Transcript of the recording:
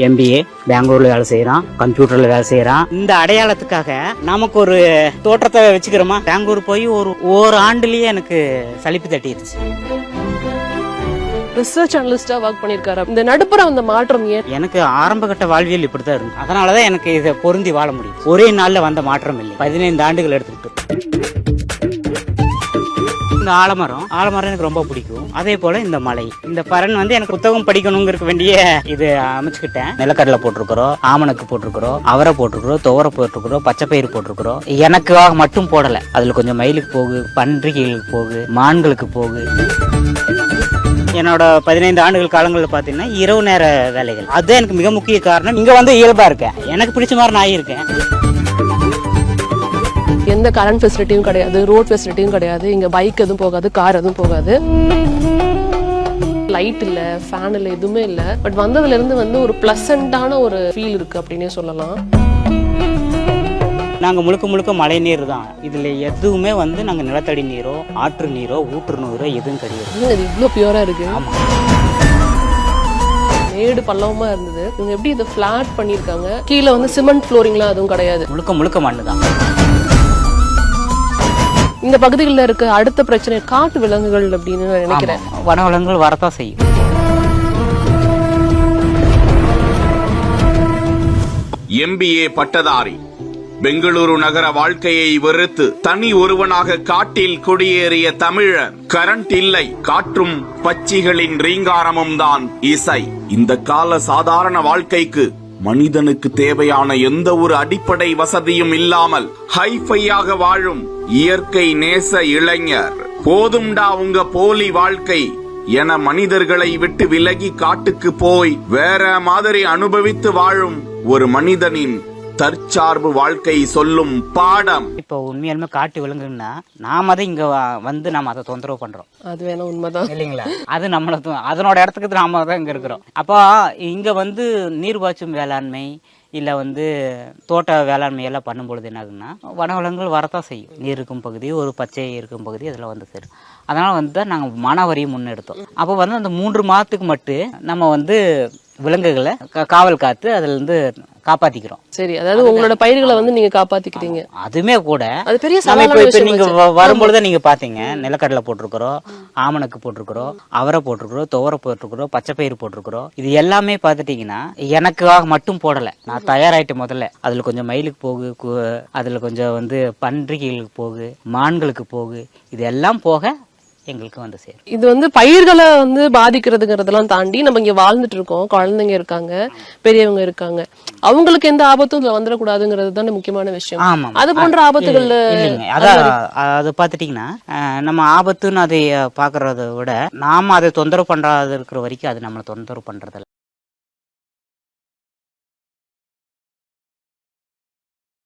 MBA பெங்களூர்ல வேலை செய்யறான், கம்ப்யூட்டர்ல வேலை செய்யறான். இந்த அடையாளத்துக்காக நமக்கு ஒரு தோற்றத்தை வச்சுக்கிறோமா. பெங்களூர் போய் ஒரு ஆண்டுலயே எனக்கு சலிப்பு தட்டிடுச்சு. ரிசர்ச் அனலிஸ்டா ஒர்க் பண்ணிருக்காரு. இந்த நடுப்புற அந்த மாற்றம் ஏன்? எனக்கு ஆரம்ப கட்ட வாழ்வியல் இப்படித்தான் இருக்கு. அதனாலதான் எனக்கு இதை பொருந்தி வாழ முடியும். ஒரே நாள்ல வந்த மாற்றம் இல்லை, 15 ஆண்டுகள் எடுத்துக்கிட்டு. இந்த ஆலமரம் எனக்கு ரொம்ப பிடிக்கும். அதே போல இந்த மலை, இந்த பறன் எனக்கு புத்தகம் படிக்கணுங்கிறதுக்கு வேண்டிய இது அமைச்சுக்கிட்டேன். நிலக்கடலை போட்டிருக்கிறோம், ஆமணக்கு போட்டிருக்கிறோம், அவரை போட்டிருக்கிறோம், துவரை போட்டிருக்கிறோம், பச்சை பயிர் போட்டிருக்கிறோம். எனக்காக மட்டும் போடல, அதுல கொஞ்சம் மயிலுக்கு போகு, பன்றிகளுக்கு போகு, மான்களுக்கு போகு. என்னோட 15 ஆண்டுகள் காலங்களில் பார்த்தீங்கன்னா இரவு நேர வேலைகள் அதுதான் எனக்கு மிக முக்கிய காரணம். இங்க இயல்பா இருக்கேன், எனக்கு பிடிச்ச மாதிரி நான் இருக்கேன். எந்த கரண்ட் ஃபெசிலிட்டியும் கிடையாது, ரோட் ஃபெசிலிட்டியும் கிடையாது. இங்க பைக் எதுவும் போகாது, கார் எதுவும் போகாது. லைட் இல்ல, ஃபேன் இல்ல, எதுவுமே இல்ல. பட் வந்ததுல இருந்து ஒரு பிளசண்டான ஒரு ஃபீல் இருக்கு அப்படின்னே சொல்லலாம். நாங்க முழுக்க மழை நீர் தான். இதுல எதுவுமே நாங்க நிலத்தடி நீரோ, ஆற்று நீரோ, ஊற்று நீரோ எதுவும் கிடையாது. இது இவ்வளவு பியூரா இருக்கு. மேடு பள்ளமா இருந்தது, இவங்க எப்படி இதை பிளாட் பண்ணிருக்காங்க. கீழே சிமெண்ட் ஃப்ளோரிங்லாம் அதுவும் கிடையாது, முழுக்க மண்ணு தான். இந்த பகுதிகளில் இருக்க அடுத்த பிரச்சனை காட்டு விலங்குகள் அப்படின்னு நான் நினைக்கிறேன். வனவிலங்குகள் வரத்தான் செய்யும். MBA பட்டதாரி, பெங்களூரு நகர வாழ்க்கையை வெறுத்து தனி ஒருவனாக காட்டில் குடியேறிய தமிழர். கரண்ட் இல்லை, காற்றும் பட்சிகளின் ரீங்காரமும் தான் இசை. இந்த கால சாதாரண வாழ்க்கைக்கு மனிதனுக்கு தேவையான எந்த ஒரு அடிப்படை வசதியும் இல்லாமல் ஹைஃபையாக வாழும் இயற்கை நேச இளைஞர். போதும்டா உங்க போலி வாழ்க்கை என மனிதர்களை விட்டு விலகி காட்டுக்கு போய் வேற மாதிரி அனுபவித்து வாழும் ஒரு மனிதனின் தற்சார்பு வாழ்க்கை சொல்லும் பாடம். இப்போ உண்மையாலுமே காட்டு விலங்குன்னா நாம அதை இங்க நாம அதை தொந்தரவு பண்றோம். அது வேணா உண்மைதான் இல்லைங்களா? அது நம்மள அதனோட இடத்துக்கு நாம தான் இங்க இருக்கிறோம். அப்போ இங்க நீர்ப்பாய்ச்சும் வேளாண்மை இல்ல தோட்ட வேளாண்மை எல்லாம் பண்ணும்பொழுது என்ன ஆகுதுன்னா வனவிலங்குகள் வரத்தான் செய்யும். நீர் இருக்கும் பகுதி, ஒரு பச்சை இருக்கும் பகுதி, அதில் சேரும். அதனால தான் நாங்கள் மானாவாரியை முன்னெடுத்தோம். அப்போ அந்த 3 மாதத்துக்கு மட்டும் நம்ம விலங்குகளை காவல் காத்து அதுல காப்பாத்திக்கிறோம். சரி, அதாவது உங்களோட பயிர்களை நீங்க காப்பாத்திக்கிறீங்க. அதுமே கூட அது பெரிய இப்ப நீங்க வரும்பொழுது நீங்க பாத்தீங்க, நிலக்கடலை போட்டிருக்கிறோம், ஆமணக்கு போட்டிருக்கிறோம், அவரை போட்டிருக்கிறோம், துவரை போட்டிருக்கிறோம், பச்சை பயிர் போட்டிருக்கிறோம். இது எல்லாமே பாத்துட்டீங்கன்னா எனக்காக மட்டும் போடல, நான் தயாராயிட்டு முதல்ல அதுல கொஞ்சம் மயிலுக்கு போகு, அதுல கொஞ்சம் பன்றிகளுக்கு போகு, மான்களுக்கு போகு, இது எல்லாம் போக எங்களுக்கு சேரும். இது பயிர்களை பாதிக்கிறதுங்கிறதெல்லாம் தாண்டி நம்ம இங்க வாழ்ந்துட்டு இருக்கோம். குழந்தைங்க இருக்காங்க, பெரியவங்க இருக்காங்க, அவங்களுக்கு எந்த ஆபத்தும் இதுல வந்துடக்கூடாதுங்கிறது தானே முக்கியமான விஷயம். ஆமா, அது போன்ற ஆபத்துகள் அது பாத்துட்டீங்கன்னா நம்ம ஆபத்துன்னு அதை பாக்குறத விட நாம அதை தொந்தரவு பண்றாத இருக்கிற வரைக்கும் அது நம்மளை தொந்தரவு பண்றதில்ல.